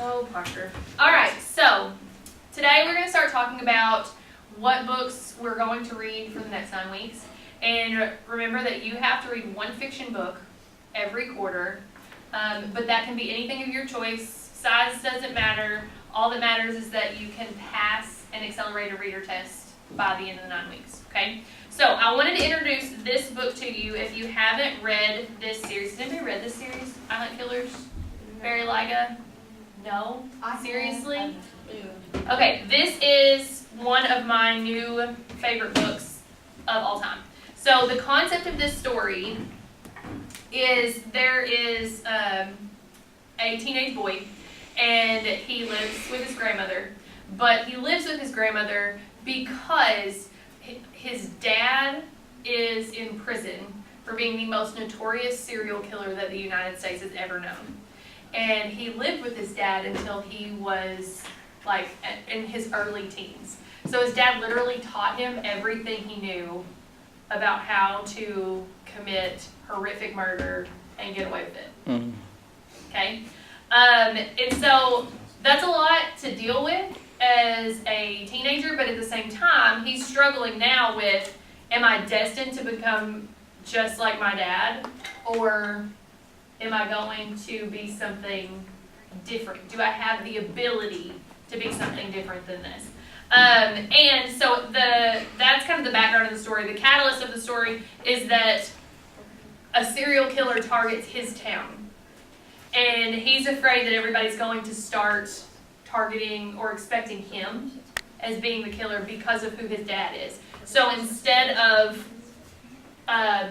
Oh, Parker. All right, so today we're going to start talking about what books we're going to read for the next 9 weeks. And remember that you have to read one fiction book every quarter, but that can be anything of your choice. Size doesn't matter. All that matters is that you can pass an accelerated reader test by the end of the 9 weeks, okay? So I wanted to introduce this book to you if you haven't read this series. Has anybody read this series, Island Killers? Barry Lyga? No? Seriously? Okay, this is one of my new favorite books of all time. So the concept of this story is there is a teenage boy, and he lives with his grandmother. But he lives with his grandmother because his dad is in prison for being the most notorious serial killer that the United States has ever known. And he lived with his dad until he was like in his early teens. So his dad literally taught him everything he knew about how to commit horrific murder and get away with it. Okay? And so that's a lot to deal with as a teenager, but at the same time, he's struggling now with, am I destined to become just like my dad? Or am I going to be something different? Do I have the ability to be something different than this? And so that's kind of the background of the story. The catalyst of the story is that a serial killer targets his town. And he's afraid that everybody's going to start targeting or expecting him as being the killer because of who his dad is. So instead of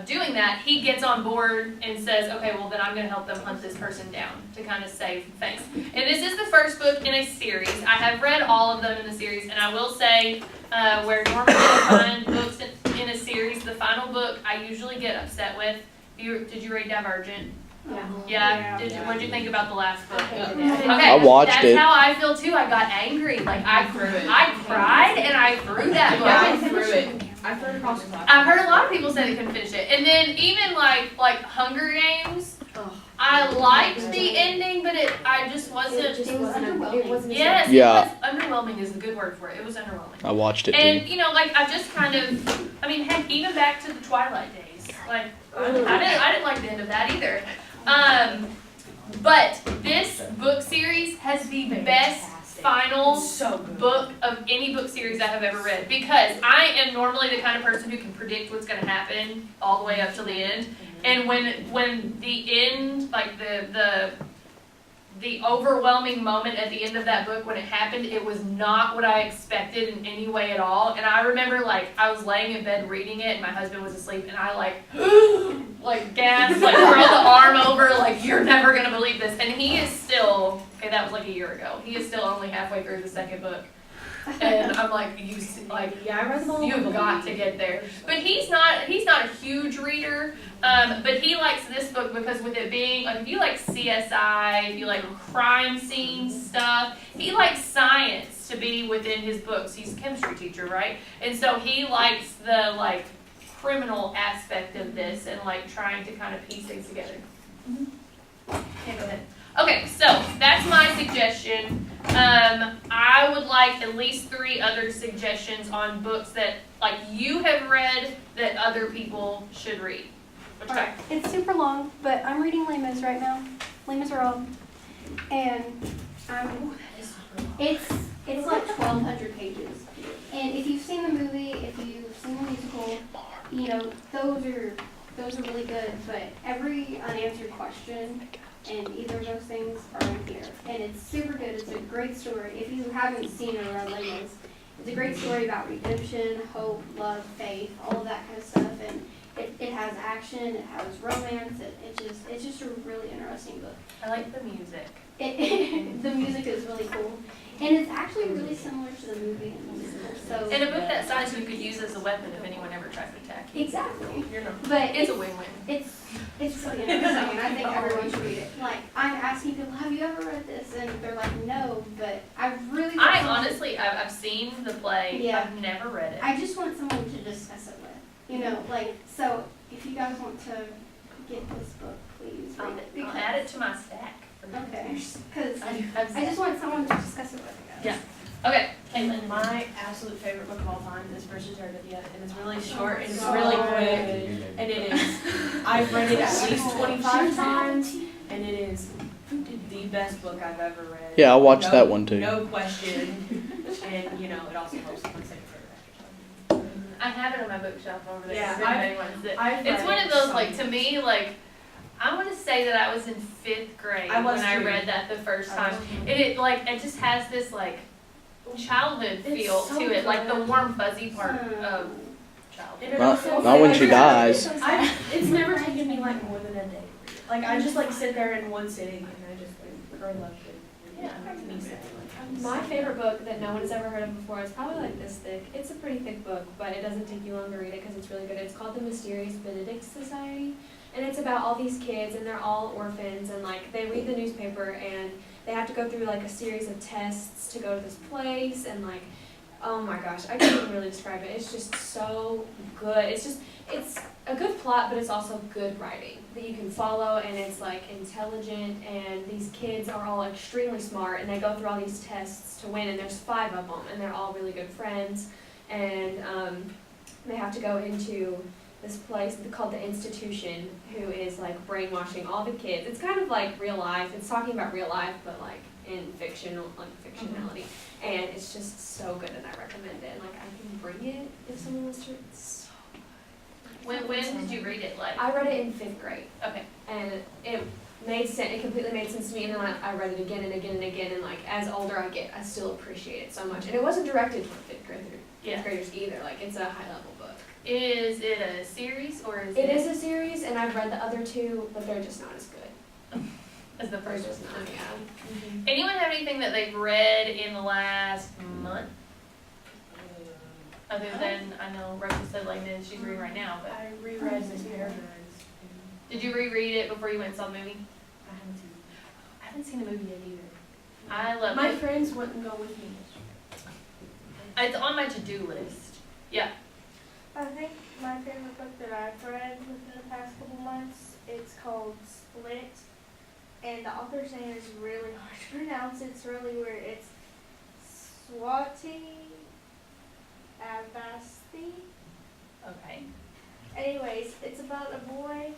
doing that, he gets on board and says, okay, well then I'm going to help them hunt this person down to kind of save face. And this is the first book in a series. I have read all of them in the series, and I will say where normally I find books in a series, the final book I usually get upset with. Did you read Divergent? Yeah. What did you think about the last book? Okay, I watched that's it. how I feel too. I got angry. Like I cried and I threw that book. I threw it. I threw it across the class. I've heard a lot of people say they couldn't finish it. And then even like Hunger Games, I liked the ending, but I just wasn't. It was underwhelming. Yes, Yeah. it was underwhelming is the good word for it. It was underwhelming. I watched it And too. like I just kind of, I mean, heck, even back to the Twilight days, like I didn't like the end of that either. But this book series has the best final book of any book series I have ever read, because I am normally the kind of person who can predict what's going to happen all the way up to the end. And when the end, like the overwhelming moment at the end of that book when it happened, it was not what I expected in any way at all. And I remember I was laying in bed reading it and my husband was asleep and I gasped, throw the arm over, you're never gonna believe this. And he is still, that was a year ago. He is still only halfway through the second book. And I'm I read them all. You've got to get there. But he's not a huge reader. But he likes this book because with it being, if you like CSI, if you like crime scene stuff, he likes science to be within his books. He's a chemistry teacher, right? And so he likes the criminal aspect of this and trying to kind of piece things together. Okay, go ahead. Okay, so that's my suggestion. I would like at least 3 other suggestions on books that you have read that other people should read. What you got? It's super long, but I'm reading Les Mis right now. Les Miserables, and it's 1,200 pages. And if you've seen the movie, if you've seen the musical, those are really good. But every unanswered question and either of those things are in here, and it's super good. It's a great story. If you haven't seen or read Les Mis, it's a great story about redemption, hope, love, faith, all of that kind of stuff, and it has action, it has romance. It's just a really interesting book. I like the music. The music is really cool, and it's actually really similar to the movie and the musical. So And a book that size you could use as a weapon if anyone ever tries to attack you. exactly. But it's a win-win. It's really interesting, and I think everyone should read it. I'm asking people, have you ever read this? And they're like, no, but I've seen the play. Yeah. I've never read it. I just want someone to discuss it with. So if you guys want to get this book, please read it. I'll add it to my stack. Okay, because I just want someone to discuss it with, I guess. Yeah. Okay, Caitlin. My absolute favorite book of all time is Versus Terabithia, and it's really short and it's really quick, and it is. I've read it at least 25 times, and it is the best book I've ever read. Yeah, I watched that one too. No question, and it also helps with my same favorite. I have it on my bookshelf over there. Yeah, If anybody wants it. I've It's read one it of those, so like, to much. me, like, I want to say that I was in 5th grade I was when I too. read that the first I time. was too. And it just has this, like, childhood It's feel so to it, like the good. warm, fuzzy part of And childhood. it Not- also- not when she dies. It's never taken me like more than a day to read it. Like I just like sit there in one sitting and I just like curl up and me sit. My favorite book that no one has ever heard of before is probably like this thick. It's a pretty thick book, but it doesn't take you long to read it because it's really good. It's called The Mysterious Benedict Society, and it's about all these kids and they're all orphans and like they read the newspaper and they have to go through like a series of tests to go to this place and like, oh my gosh, I can't even really describe it. It's just so good. It's a good plot, but it's also good writing that you can follow, and it's like intelligent, and these kids are all extremely smart, and they go through all these tests to win, and there's 5 of them, and they're all really good friends, and they have to go into this place called the Institution, who is like brainwashing all the kids. It's kind of like real life. It's talking about real life, but like in fiction, like fictionality, and it's just so good, and I recommend it. And like I can bring it if someone wants to. It's so When did you read it? Like, I read it in 5th grade, okay. and it made sense. It completely made sense to me, and then I read it again and again and again. And like as older I get, I still appreciate it so much. And it wasn't directed toward 5th graders either. Like it's a high level book. Is it a series or is It is a series, and I've read the other 2, but they're just not as good. as the They're first just one? not. Yeah. Anyone have anything that they've read in the last month? Other than, I know Rachel said Les Mis, she's reading right now, but I reread Miss Peregrine's. did you reread it before you went and saw the movie? I I haven't seen the movie yet either. I love My it. friends wouldn't go with me. It's on my to-do list. Yeah. I think my favorite book that I've read within the past couple months, it's called Split, and the author's name is really hard to pronounce. It's really weird. It's Swati Avasti. Okay. Anyways, it's about a boy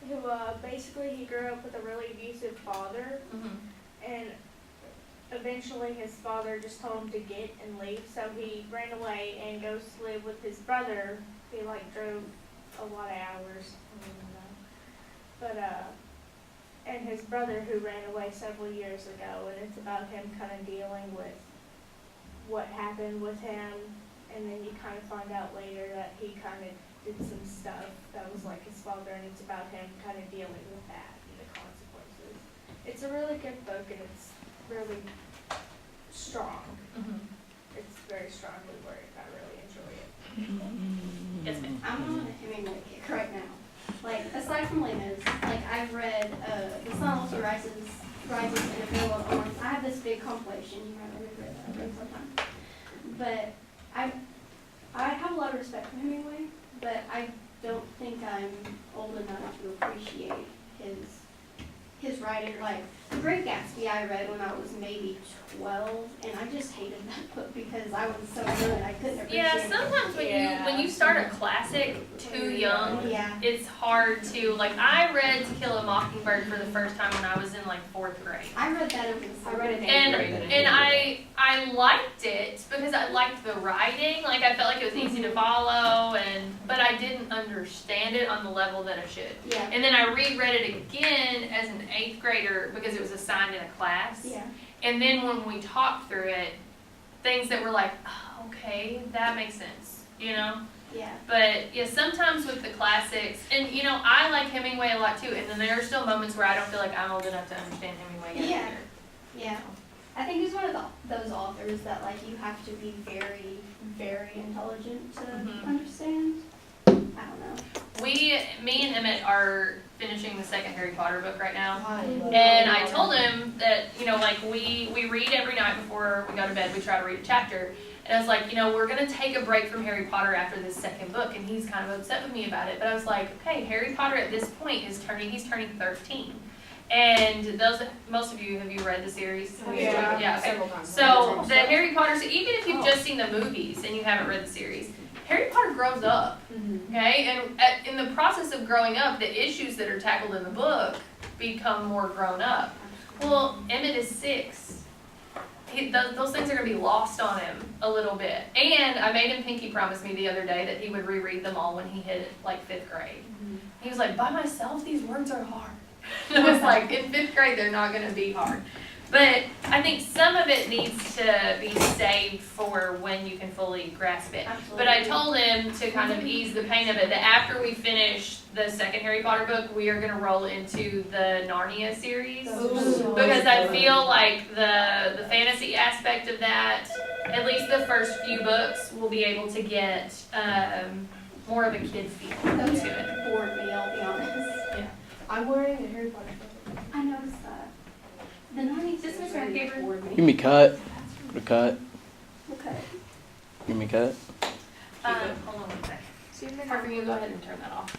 who basically he grew up with a really abusive father, and eventually his father just told him to get and leave, so he ran away and goes to live with his brother. He like drove a lot of hours, I don't know. But and his brother who ran away several years ago, and it's about him kind of dealing with what happened with him, and then you kind of find out later that he kind of did some stuff that was like his father, and it's about him kind of dealing with that and the consequences. It's a really good book, and it's really strong. It's very strongly worded. I really enjoy it. Yes, ma'am. I'm on a Hemingway kick right now. Like, aside from Les Mis, like, I've read The Sun Also Rises, and A Farewell to Orange. I have this big compilation. You might have read that. I've read sometime. But I have a lot of respect for Hemingway, but I don't think I'm old enough to appreciate his writing. Like, The Great Gatsby I read when I was maybe 12, and I just hated that book because I was so young I couldn't appreciate Yeah, it. sometimes when you start a classic too young, Yeah. it's hard to, like, I read To Kill a Mockingbird for the first time when I was in like 4th grade. I read that over the I summer. read it in And 8th grade. and I liked it because I liked the writing. Like I felt like it was easy to follow, but I didn't understand it on the level that I should. Yeah. And then I reread it again as an 8th grader because it was assigned in a class. Yeah. And then when we talked through it, things that were like, oh, okay, that makes sense, you know? Yeah. But yeah, sometimes with the classics, and you know, I like Hemingway a lot too, and then there are still moments where I don't feel like I'm old enough to understand Hemingway yet Yeah. either. Yeah. I think he's one of those authors that like you have to be very, very intelligent to Mhm. understand. I don't know. Me and Emmett are finishing the second Harry Potter book right now. love And I told him that, you know, like we read every night before we go to bed, we try to read a chapter. And I was like, you know, we're going to take a break from Harry Potter after this second book. And he's kind of upset with me about it. But I was like, okay, Harry Potter at this point he's turning 13. And most of you, have you read the series? Yeah. Yeah, okay. Several times. So the Harry Potter, so even if you've just seen the movies and you haven't read the series, Harry Potter grows up, okay? And in the process of growing up, the issues that are tackled in the book become more grown up. Well, Emmett is 6. Those things are going to be lost on him a little bit. And I made him pinky promise me the other day that he would reread them all when he hit like 5th grade. He was like, by myself, these words are hard. And I was like, in 5th grade, they're not going to be hard. But I think some of it needs to be saved for when you can fully grasp it. Absolutely. But I told him to kind of ease the pain of it, that after we finish the second Harry Potter book, we are going to roll into the Narnia series. Ooh. Because I feel like the fantasy aspect of that, at least the first few books, will be able to get more of a kid feel Those to it. bored me, I'll be honest. I'm wearing a Harry Potter shirt. I noticed that. The Narnia This was my favorite. Bored me. Give me cut. Put a cut. Okay. Give me cut. Hold on one second. Harper, you go ahead and turn that off.